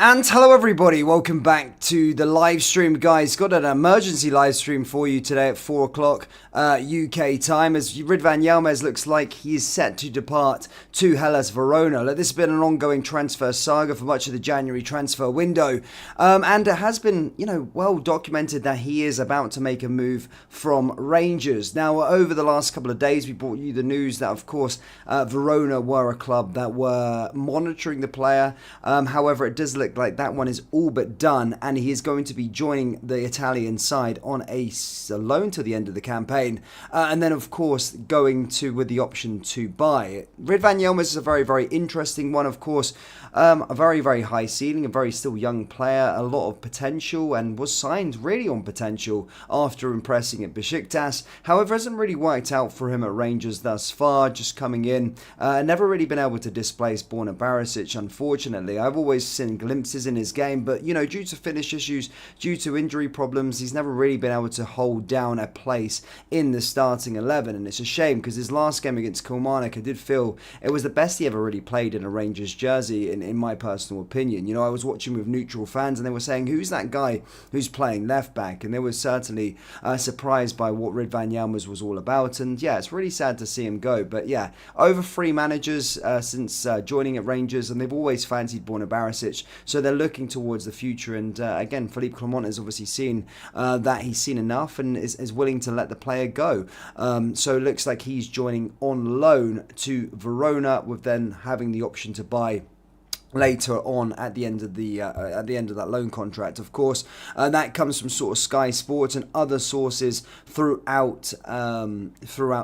And hello everybody, welcome back to the live stream, guys. Got an emergency live stream for you today at 4 o'clock UK time, as Ridvan Yilmaz looks like he is set to depart to Hellas Verona. Look, this has been an ongoing transfer saga for much of the January transfer window, and it has been, well documented that he is about to make a move from Rangers. Now, over the last couple of days, we brought you the news that, of course, Verona were a club that were monitoring the player. However, it does look like that one is all but done, and he is going to be joining the Italian side on a loan to the end of the campaign, and then of course going to with the option to buy. Ridvan Yilmaz is a very, very interesting one, of course. A very, very high ceiling, a very still young player, a lot of potential, and was signed really on potential after impressing at Besiktas. However, hasn't really worked out for him at Rangers thus far, just coming in, never really been able to displace Borna Barisic, unfortunately. I've always seen glimpses in his game, but due to finish issues, due to injury problems, he's never really been able to hold down a place in the starting 11, and it's a shame because his last game against Kilmarnock, I did feel it was the best he ever really played in a Rangers jersey, in my personal opinion. I was watching with neutral fans and they were saying, who's that guy who's playing left back? And they were certainly surprised by what Ridvan Yilmaz was all about, and yeah, it's really sad to see him go. But yeah, over 3 managers since joining at Rangers, and they've always fancied Borna Barisic, so they're looking towards the future. And again, Philippe Clement has obviously seen that he's seen enough and is willing to let the player go. So it looks like he's joining on loan to Verona, with then having the option to buy later on at the end of that loan contract. Of course, that comes from sort of Sky Sports and other sources throughout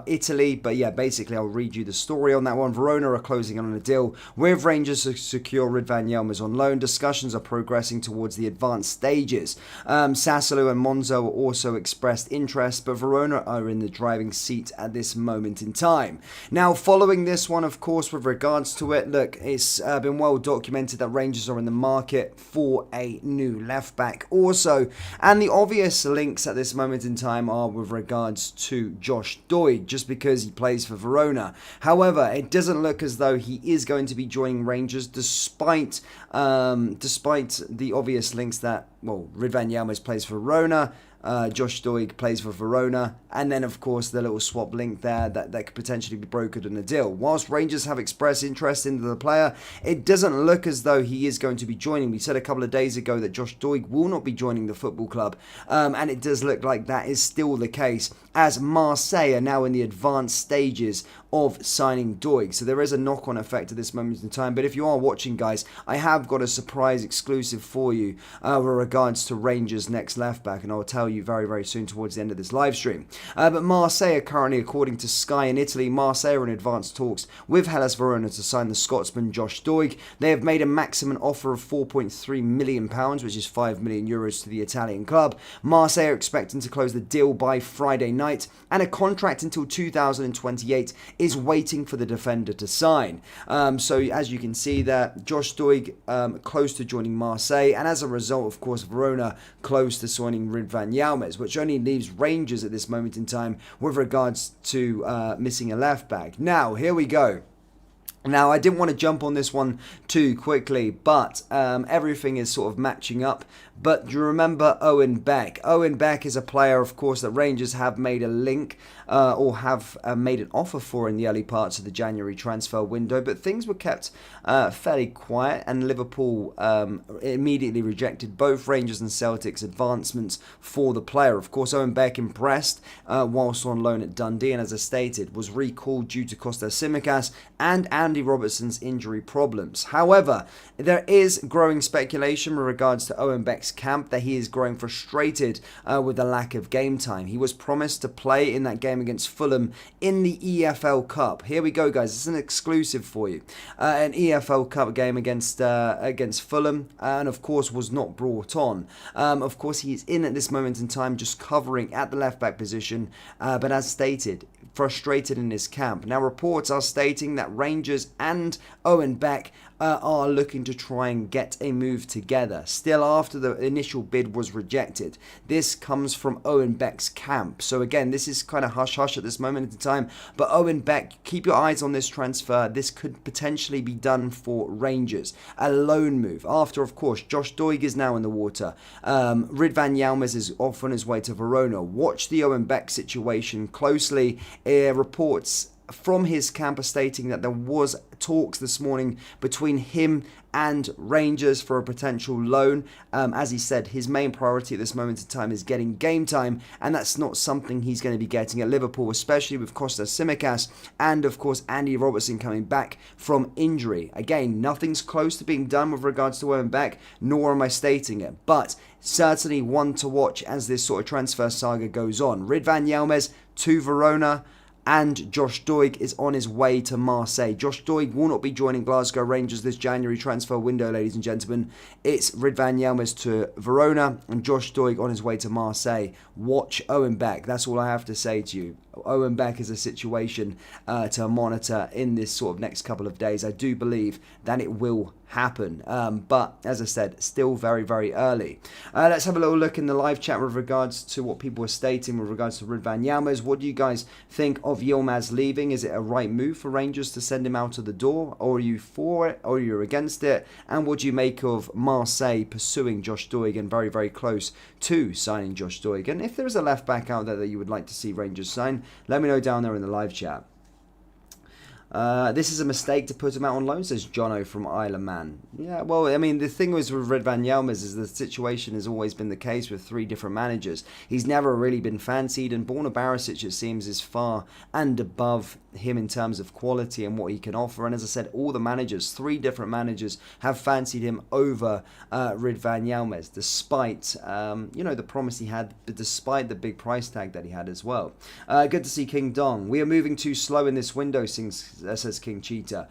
Italy. But yeah, basically I'll read you the story on that one. Verona are closing on a deal with Rangers to secure Ridvan Yilmaz on loan. Discussions are progressing towards the advanced stages. Sassuolo and Monza also expressed interest, but Verona are in the driving seat at this moment in time. Now, following this one, of course, with regards to it, look, it's been well documented that Rangers are in the market for a new left back also, and the obvious links at this moment in time are with regards to Josh Doig, just because he plays for Verona. However, it doesn't look as though he is going to be joining Rangers, despite the obvious links that, well, Ridvan Yilmaz plays for Verona, Josh Doig plays for Verona, and then of course the little swap link there that could potentially be brokered in a deal. Whilst Rangers have expressed interest in the player, it doesn't look as though he is going to be joining. We said a couple of days ago that Josh Doig will not be joining the football club, and it does look like that is still the case, as Marseille are now in the advanced stages of signing Doig. So there is a knock-on effect at this moment in time. But if you are watching, guys, I have got a surprise exclusive for you with regards to Rangers' next left-back, and I'll tell you very, very soon towards the end of this live stream. But Marseille are currently, according to Sky in Italy, Marseille are in advanced talks with Hellas Verona to sign the Scotsman Josh Doig. They have made a maximum offer of £4.3 million, which is €5 million to the Italian club. Marseille are expecting to close the deal by Friday night, and a contract until 2028 is waiting for the defender to sign. So as you can see there, Josh Doig close to joining Marseille, and as a result, of course, Verona close to signing Ridvan Yilmaz, which only leaves Rangers at this moment in time with regards to missing a left back. Now, here we go. Now, I didn't want to jump on this one too quickly, but everything is sort of matching up. But do you remember Owen Beck? Owen Beck is a player, of course, that Rangers have made a link or have made an offer for in the early parts of the January transfer window. But things were kept fairly quiet, and Liverpool immediately rejected both Rangers and Celtic's advancements for the player. Of course, Owen Beck impressed whilst on loan at Dundee, and as I stated, was recalled due to Kostas Tsimikas and Andy Robertson's injury problems. However, there is growing speculation with regards to Owen Beck's camp that he is growing frustrated with the lack of game time. He was promised to play in that game against Fulham in the EFL Cup. Here we go, guys. It's an exclusive for you. An EFL Cup game against Fulham, and of course was not brought on. Of course, he is in at this moment in time just covering at the left back position, but as stated, frustrated in his camp. Now, reports are stating that Rangers Rangers and Owen Beck are looking to try and get a move together. Still, after the initial bid was rejected, this comes from Owen Beck's camp. So again, this is kind of hush-hush at this moment in time. But Owen Beck, keep your eyes on this transfer. This could potentially be done for Rangers. A loan move. After, of course, Josh Doig is now in the water. Ridvan Yilmaz is off on his way to Verona. Watch the Owen Beck situation closely. Reports from his camp are stating that there was talks this morning between him and Rangers for a potential loan. As he said, his main priority at this moment in time is getting game time, and that's not something he's going to be getting at Liverpool, especially with Kostas Tsimikas and, of course, Andy Robertson coming back from injury. Again, nothing's close to being done with regards to Owen Beck, nor am I stating it, but certainly one to watch as this sort of transfer saga goes on. Ridvan Yilmaz to Verona, and Josh Doig is on his way to Marseille. Josh Doig will not be joining Glasgow Rangers this January transfer window, ladies and gentlemen. It's Ridvan Yilmaz to Verona and Josh Doig on his way to Marseille. Watch Owen Beck. That's all I have to say to you. Owen Beck is a situation to monitor in this sort of next couple of days. I do believe that it will happen. But as I said, still very, very early. Let's have a little look in the live chat with regards to what people are stating with regards to Ridvan Yilmaz. What do you guys think of Yilmaz leaving? Is it a right move for Rangers to send him out of the door? Or are you for it? Or are you against it? And what do you make of Marseille pursuing Josh Doig and very, very close to signing Josh Doig? And if there is a left back out there that you would like to see Rangers sign, let me know down there in the live chat. This is a mistake to put him out on loan, says Jono from Isle of Man. Yeah, well, I mean, the thing was with Ridvan Yilmaz is the situation has always been the case with 3 different managers. He's never really been fancied, and Borna Barisic, it seems, is far and above him in terms of quality and what he can offer. And as I said, all the managers, 3 different managers, have fancied him over Ridvan Yilmaz, despite, the promise he had, but despite the big price tag that he had as well. Good to see King Dong. We are moving too slow in this window, says King Cheetah.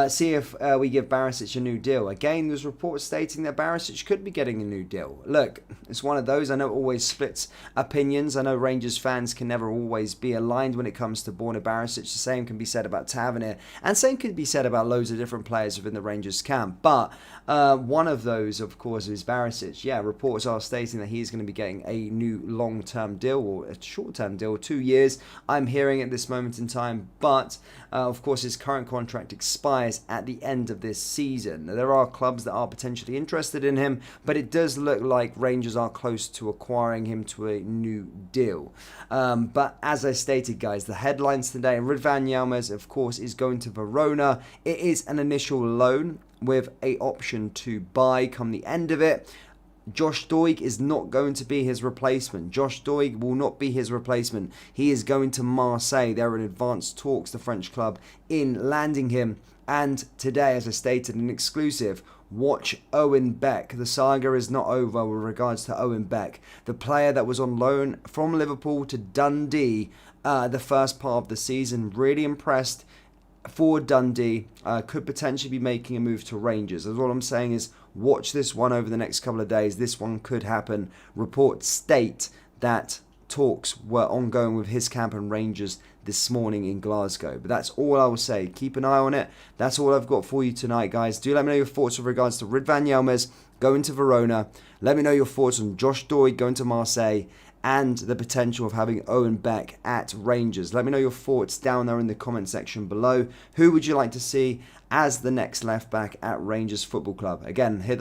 See if we give Barisic a new deal. Again, there's reports stating that Barisic could be getting a new deal. Look, it's one of those. I know it always splits opinions. I know Rangers fans can never always be aligned when it comes to Borna Barisic. The same can be said about Tavernier, and same could be said about loads of different players within the Rangers camp. But one of those, of course, is Barisic. Yeah, reports are stating that he's going to be getting a new long-term deal or a short-term deal, 2 years. I'm hearing at this moment in time, but of course, his current contract expires at the end of this season. There are clubs that are potentially interested in him, but it does look like Rangers are close to acquiring him to a new deal. But as I stated, guys, the headlines today, Ridvan Yilmaz, of course, is going to Verona. It is an initial loan with a option to buy come the end of it. Josh Doig is not going to be his replacement. Josh Doig will not be his replacement. He is going to Marseille. They're in advanced talks, the French club, in landing him. And today, as I stated, an exclusive, watch Owen Beck. The saga is not over with regards to Owen Beck, the player that was on loan from Liverpool to Dundee the first part of the season. Really impressed for Dundee, could potentially be making a move to Rangers. As all I'm saying is watch this one over the next couple of days. This one could happen. Reports state that talks were ongoing with his camp and Rangers this morning in Glasgow. But that's all I will say. Keep an eye on it. That's all I've got for you tonight, guys. Do let me know your thoughts with regards to Ridvan Yilmaz going to Verona. Let me know your thoughts on Josh Doig going to Marseille and the potential of having Owen Beck at Rangers. Let me know your thoughts down there in the comment section below. Who would you like to see as the next left back at Rangers Football Club? Again, hit the